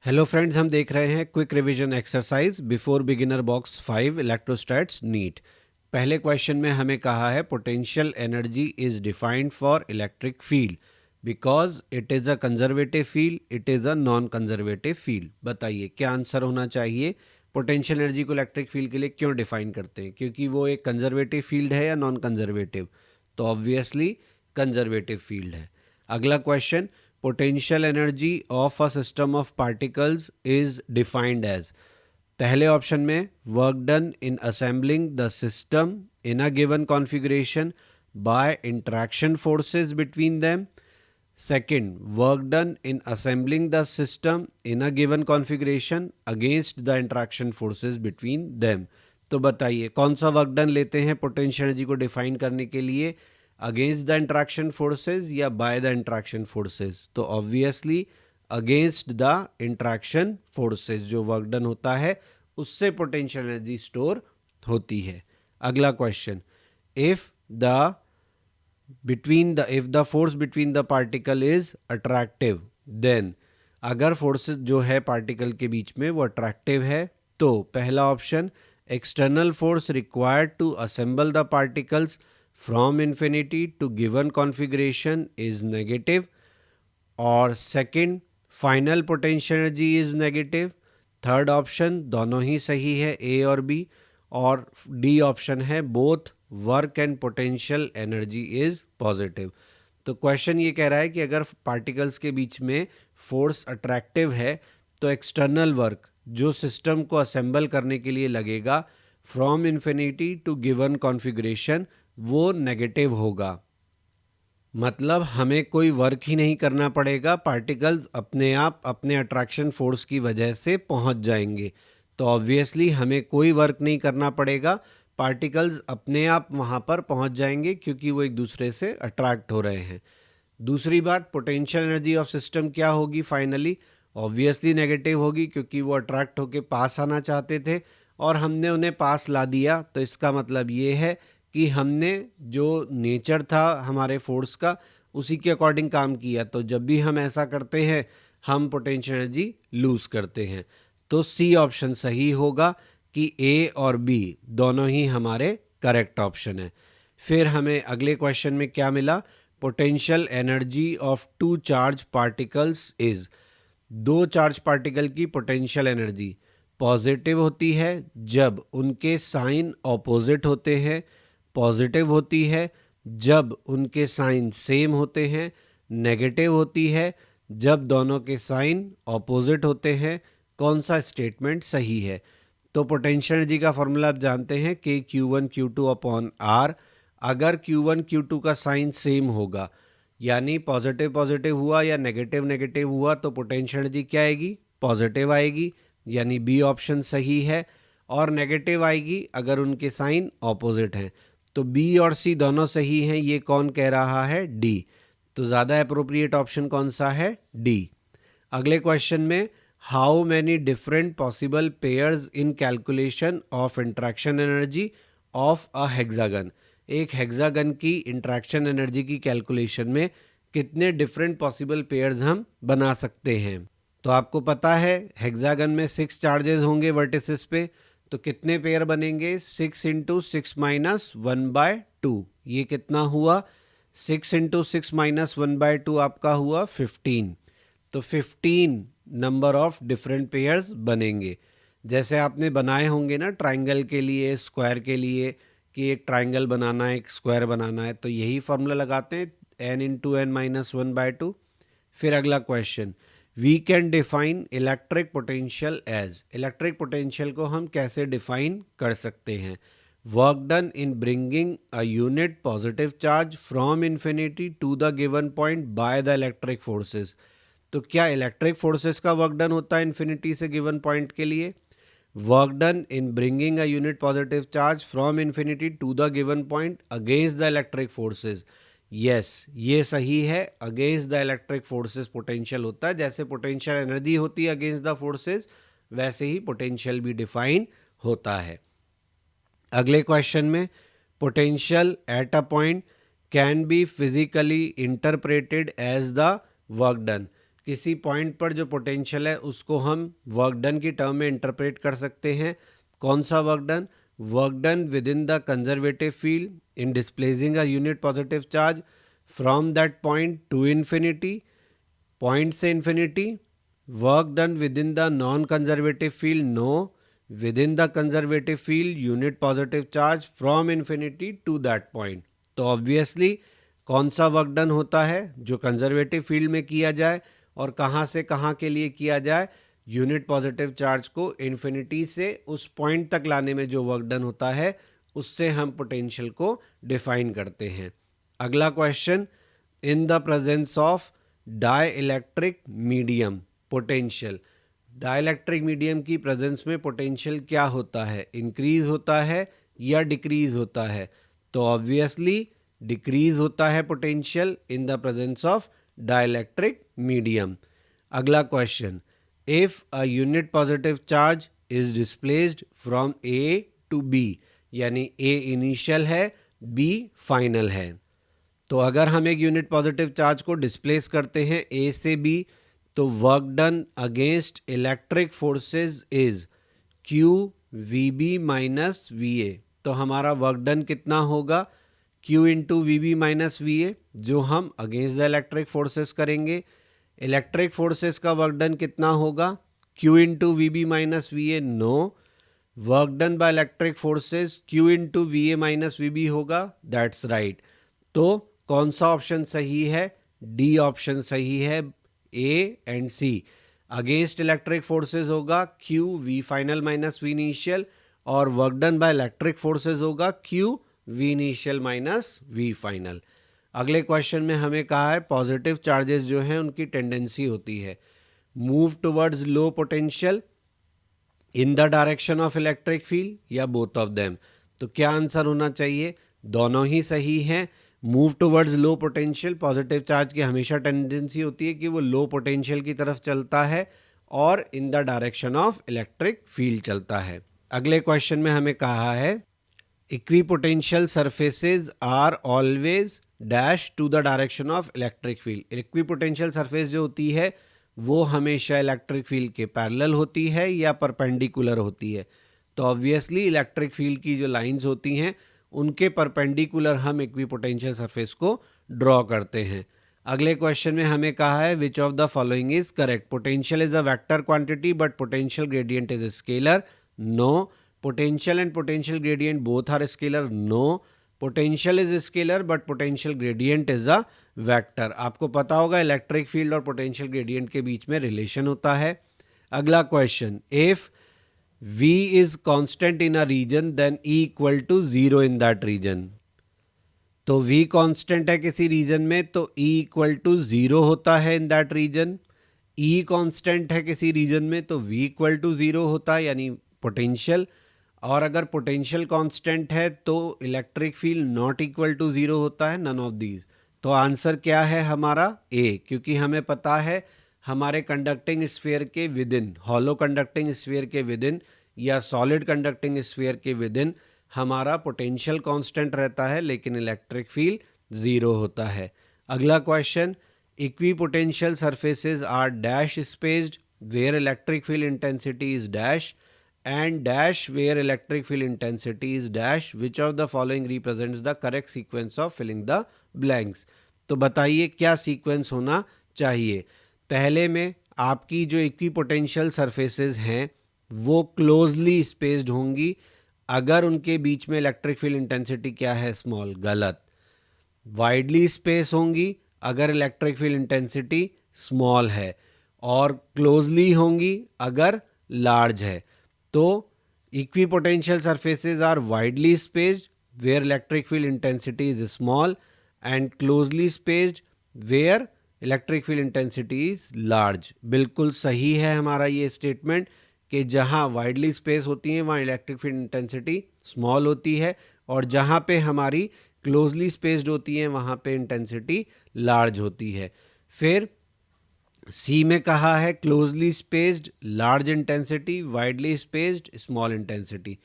Hello friends, हम देख रहे हैं quick revision exercise before beginner box 5 electrostatics NEET. पहले क्वेश्चन में हमें कहा है potential energy is defined for electric field because it is a conservative field, it is a non conservative field. बताइए क्या आंसर होना चाहिए। पोटेंशियल एनर्जी को इलेक्ट्रिक फील्ड के लिए क्यों डिफाइन करते हैं? क्योंकि वो एक कंजर्वेटिव फील्ड है या नॉन कंजर्वेटिव? तो ऑब्वियसली कंजर्वेटिव फील्ड है। अगला question, potential energy of a system of particles is defined as। पहले ऑप्शन में work done in assembling the system in a given configuration bye interaction forces between them. Second, work done in assembling the system in a given configuration against the interaction forces between them. तो बताइए कौन सा work done लेते हैं potential energy को define करने के लिए, अगेंस्ट द इंट्रैक्शन फोर्सेस या बाय द इंट्रैक्शन फोर्सेस? तो obviously against the interaction forces जो वर्क डन होता है उससे पोटेंशियल एनर्जी स्टोर होती है। अगला question, if the force between the particle is attractive then. अगर फोर्स जो है पार्टिकल के बीच में वो अट्रैक्टिव है तो पहला option, external force required to assemble the particles from infinity to given configuration is negative, और second, final potential energy is negative. Third option दोनों ही सही है, ए और बी। और डी ऑप्शन है both work and potential energy is positive. तो question ये कह रहा है कि अगर पार्टिकल्स के बीच में फोर्स अट्रैक्टिव है तो एक्सटर्नल वर्क जो सिस्टम को असेंबल करने के लिए लगेगा from infinity to given configuration वो नेगेटिव होगा। मतलब हमें कोई वर्क ही नहीं करना पड़ेगा, पार्टिकल्स अपने आप अपने अट्रैक्शन फोर्स की वजह से पहुंच जाएंगे। तो ऑब्वियसली हमें कोई वर्क नहीं करना पड़ेगा, पार्टिकल्स अपने आप वहां पर पहुंच जाएंगे क्योंकि वो एक दूसरे से अट्रैक्ट हो रहे हैं। दूसरी बात, पोटेंशियल एनर्जी ऑफ सिस्टम क्या होगी फाइनली? ऑब्वियसली नेगेटिव होगी क्योंकि वो अट्रैक्ट होके पास आना चाहते थे और हमने उन्हें पास ला दिया। तो इसका मतलब ये है कि हमने जो नेचर था हमारे फोर्स का उसी के अकॉर्डिंग काम किया। तो जब भी हम ऐसा करते हैं हम पोटेंशियल एनर्जी लूज करते हैं। तो सी ऑप्शन सही होगा कि ए और बी दोनों ही हमारे करेक्ट ऑप्शन है। फिर हमें अगले क्वेश्चन में क्या मिला, potential energy of two charge particles is. दो चार्ज पार्टिकल की पोटेंशियल एनर्जी पॉजिटिव होती है जब उनके साइन ऑपोजिट होते हैं, पॉजिटिव होती है जब उनके साइन सेम होते हैं, नेगेटिव होती है जब दोनों के साइन ऑपोजिट होते हैं। कौन सा स्टेटमेंट सही है? तो पोटेंशियल एनर्जी का फॉर्मूला आप जानते हैं कि Q1 Q2 अपॉन R। अगर Q1 Q2 का साइन सेम होगा यानी पॉजिटिव पॉजिटिव हुआ या नेगेटिव नेगेटिव हुआ तो पोटेंशियल एनर्जी क्या आएगी? पॉजिटिव आएगी, यानी बी ऑप्शन सही है। और नेगेटिव आएगी अगर उनके साइन ऑपोजिट हैं। तो बी और सी दोनों सही हैं, ये कौन कह रहा है? डी। तो ज़्यादा अप्रोप्रिएट ऑप्शन कौन सा है? डी। अगले क्वेश्चन में, how many different possible pairs in calculation of interaction energy of a hexagon. एक हेक्सागन की इंट्रैक्शन एनर्जी की कैलकुलेशन में कितने डिफरेंट पॉसिबल पेयर्स हम बना सकते हैं? तो आपको पता है हेक्सागन में 6 चार्जेस होंगे वर्टिसेस पे, तो कितने पेयर बनेंगे? 6 इंटू 6 माइनस 1/2। ये कितना हुआ? 6 इंटू 6 माइनस 1/2 आपका हुआ 15। तो 15 नंबर ऑफ डिफरेंट पेयर्स बनेंगे। जैसे आपने बनाए होंगे ना ट्राइंगल के लिए, स्क्वायर के लिए, कि एक ट्राइंगल बनाना है एक स्क्वायर बनाना है, तो यही फॉर्मूला लगाते हैं n इंटू n माइनस 1/2। फिर अगला question, we can define electric potential as. Electric potential को हम कैसे डिफाइन कर सकते हैं? Work done in bringing a unit positive charge from infinity to the given point by the electric forces. तो क्या इलेक्ट्रिक फोर्सेस का वर्क डन होता है इन्फिनिटी से गिवन पॉइंट के लिए? Work done in bringing a unit positive charge from infinity to the given point against the electric forces. Yes, ये सही है, against the electric forces potential होता है। जैसे पोटेंशियल एनर्जी होती है अगेंस्ट द फोर्सेस, वैसे ही पोटेंशियल भी डिफाइन होता है। अगले क्वेश्चन में, potential at a point can be physically interpreted as the work done. किसी पॉइंट पर जो पोटेंशियल है उसको हम वर्क डन की टर्म में इंटरप्रेट कर सकते हैं। कौन सा work done? Work done within the conservative field in displacing a unit positive charge from that point to infinity, point से infinity. Work done within the non conservative field, no, within the conservative field unit positive charge from infinity to that point. तो obviously कौन सा work done होता है जो conservative field में किया जाए और कहाँ से कहाँ के लिए किया जाए? यूनिट पॉजिटिव चार्ज को इन्फिनिटी से उस पॉइंट तक लाने में जो वर्क डन होता है उससे हम पोटेंशियल को डिफाइन करते हैं। अगला question, in the presence of dielectric medium potential. Dielectric medium की प्रेजेंस में पोटेंशियल क्या होता है? इंक्रीज होता है या डिक्रीज होता है? तो ऑब्वियसली डिक्रीज होता है potential in the presence of dielectric medium. अगला question, if a unit positive charge is displaced from A to B, यानी ए इनिशियल है, बी फाइनल है। तो अगर हम एक यूनिट पॉजिटिव चार्ज को डिस्प्लेस करते हैं ए से बी, तो work done against electric forces is Q V B minus V A. तो हमारा वर्क डन कितना होगा? Q into V B minus V ए, जो हम अगेंस्ट द इलेक्ट्रिक फोर्सेस करेंगे। इलेक्ट्रिक फोर्सेस का वर्क डन कितना होगा? Q into V B minus V A, no, work done by electric forces Q into V A minus V B होगा। That's right. तो कौन सा ऑप्शन सही है? डी ऑप्शन सही है, A and C. Against electric forces होगा Q V final minus V initial, और work done by electric forces होगा Q V initial minus V final. अगले क्वेश्चन में हमें कहा है पॉजिटिव चार्जेस जो हैं उनकी टेंडेंसी होती है move towards low potential in the direction of electric field या बोथ ऑफ देम। तो क्या आंसर होना चाहिए? दोनों ही सही हैं। Move towards low potential, positive charge की हमेशा टेंडेंसी होती है कि वो लो पोटेंशियल की तरफ चलता है, और in the direction of electric field चलता है। अगले क्वेश्चन में हमें कहा है equipotential surfaces are always dash to the direction of electric field. Equipotential surface जो होती है वो हमेशा इलेक्ट्रिक फील्ड के पैरेलल होती है या परपेंडिकुलर होती है। तो ऑब्वियसली इलेक्ट्रिक फील्ड की जो लाइंस होती हैं उनके परपेंडिकुलर हम इक्विपोटेंशियल सरफेस को ड्रॉ करते हैं। अगले क्वेश्चन में हमें कहा है which of the following is correct? Potential is a vector quantity but potential gradient is scalar, no. Potential and potential gradient both are scalar, no. Potential is scalar but potential gradient is a vector. आपको पता होगा electric field और potential gradient के बीच में relation होता है। अगला question, if V is constant in a region then E equal to 0 in that region। तो V constant है किसी रीजन में तो E equal to 0 होता है in that region। E constant है किसी रीजन में तो V equal to 0 होता है, यानी पोटेंशियल। और अगर पोटेंशियल कांस्टेंट है तो electric field not equal to 0 होता है, नन ऑफ दीज। तो आंसर क्या है हमारा? ए, क्योंकि हमें पता है हमारे कंडक्टिंग स्फीयर के within, hollow conducting sphere के विद इन या सॉलिड कंडक्टिंग स्फीयर के विद इन हमारा पोटेंशियल कांस्टेंट रहता है लेकिन इलेक्ट्रिक फील्ड 0 होता है। अगला question, equipotential surfaces are dash spaced where electric field intensity is dash and dash where electric field intensity is dash, which of the following represents the correct sequence of filling the blanks। तो बताइए क्या sequence होना चाहिए? पहले में आपकी जो equipotential surfaces हैं वो क्लोजली स्पेस्ड होंगी अगर उनके बीच में इलेक्ट्रिक फील्ड इंटेंसिटी क्या है? स्मॉल, गलत। वाइडली स्पेस होंगी अगर इलेक्ट्रिक फील्ड इंटेंसिटी स्मॉल है, और क्लोजली होंगी अगर लार्ज है। तो equipotential surfaces are widely spaced where electric field intensity is small and closely spaced where electric field intensity is large. बिल्कुल सही है हमारा ये स्टेटमेंट कि जहाँ वाइडली स्पेस होती है वहाँ इलेक्ट्रिक फील्ड इंटेंसिटी स्मॉल होती है, और जहाँ पे हमारी क्लोजली स्पेस्ड होती है वहाँ पे इंटेंसिटी लार्ज होती है। फिर सी में कहा है closely spaced large intensity, widely spaced small intensity.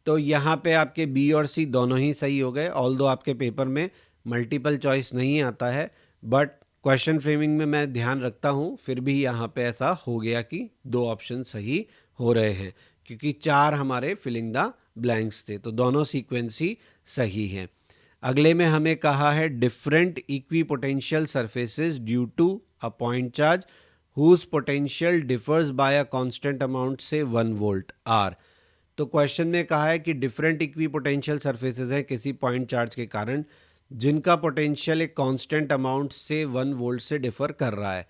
तो यहाँ पे आपके बी और सी दोनों ही सही हो गए, ऑल्दो आपके पेपर में मल्टीपल चॉइस नहीं आता है, बट क्वेश्चन फ्रेमिंग में मैं ध्यान रखता हूँ, फिर भी यहाँ पे ऐसा हो गया कि 2 ऑप्शन सही हो रहे हैं क्योंकि 4 हमारे फिलिंग द ब्लैंक्स थे, तो दोनों सीक्वेंस ही सही हैं। अगले में हमें कहा है different equipotential surfaces due to a point charge whose potential differs by a constant amount से 1 वोल्ट आर। तो क्वेश्चन में कहा है कि डिफरेंट इक्वी पोटेंशियल सरफेसेस हैं किसी पॉइंट चार्ज के कारण जिनका पोटेंशियल एक कांस्टेंट अमाउंट से 1 वोल्ट से डिफर कर रहा है,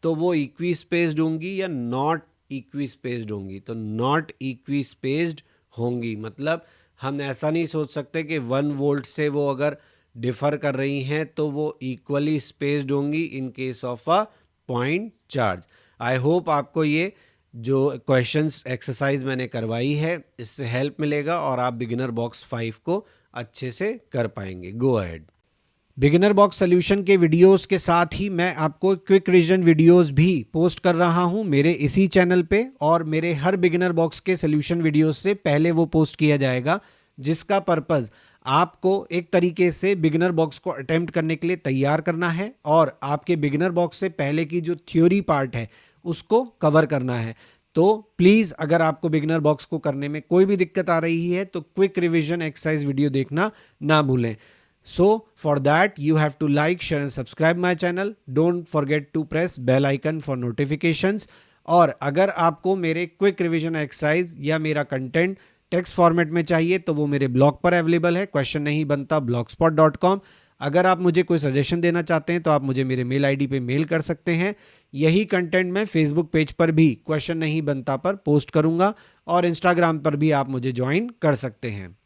तो वो इक्वी स्पेस्ड होंगी या नॉट इक्वी स्पेस्ड होंगी? तो नॉट इक्वी स्पेस्ड होंगी, मतलब हम ऐसा नहीं सोच सकते कि 1 वोल्ट से वो अगर डिफर कर रही हैं तो वो इक्वली स्पेस्ड होंगी in case of a point charge. I hope आपको ये जो क्वेश्चंस एक्सरसाइज मैंने करवाई है इससे हेल्प मिलेगा और आप बिगिनर बॉक्स 5 को अच्छे से कर पाएंगे। Go ahead. Beginner box solution के वीडियोस के साथ ही मैं आपको क्विक रिवीजन वीडियोस भी पोस्ट कर रहा हूं मेरे इसी चैनल पे, और मेरे हर बिगिनर बॉक्स के सॉल्यूशन वीडियोस से पहले वो पोस्ट किया जाएगा, जिसका पर्पस आपको एक तरीके से बिगिनर बॉक्स को अटेम्प्ट करने के लिए तैयार करना है और आपके बिगिनर बॉक्स से पहले की जो थ्योरी पार्ट है उसको कवर करना है। तो प्लीज़ अगर आपको बिगिनर बॉक्स को करने में कोई भी दिक्कत आ रही है तो क्विक रिवीजन एक्सरसाइज वीडियो देखना ना भूलें। So for that you have to like, share and subscribe my channel. Don't forget to press bell icon for notifications. और अगर आपको मेरे क्विक रिवीजन एक्सरसाइज या मेरा कंटेंट टेक्स्ट फॉर्मेट में चाहिए तो वो मेरे ब्लॉग पर अवेलेबल है, क्वेश्चन नहीं बनता blogspot.com। अगर आप मुझे कोई सजेशन देना चाहते हैं तो आप मुझे मेरे मेल आईडी पे मेल कर सकते हैं। यही कंटेंट मैं फेसबुक पेज पर भी क्वेश्चन नहीं बनता पर पोस्ट करूंगा और इंस्टाग्राम पर भी आप मुझे ज्वाइन कर सकते हैं।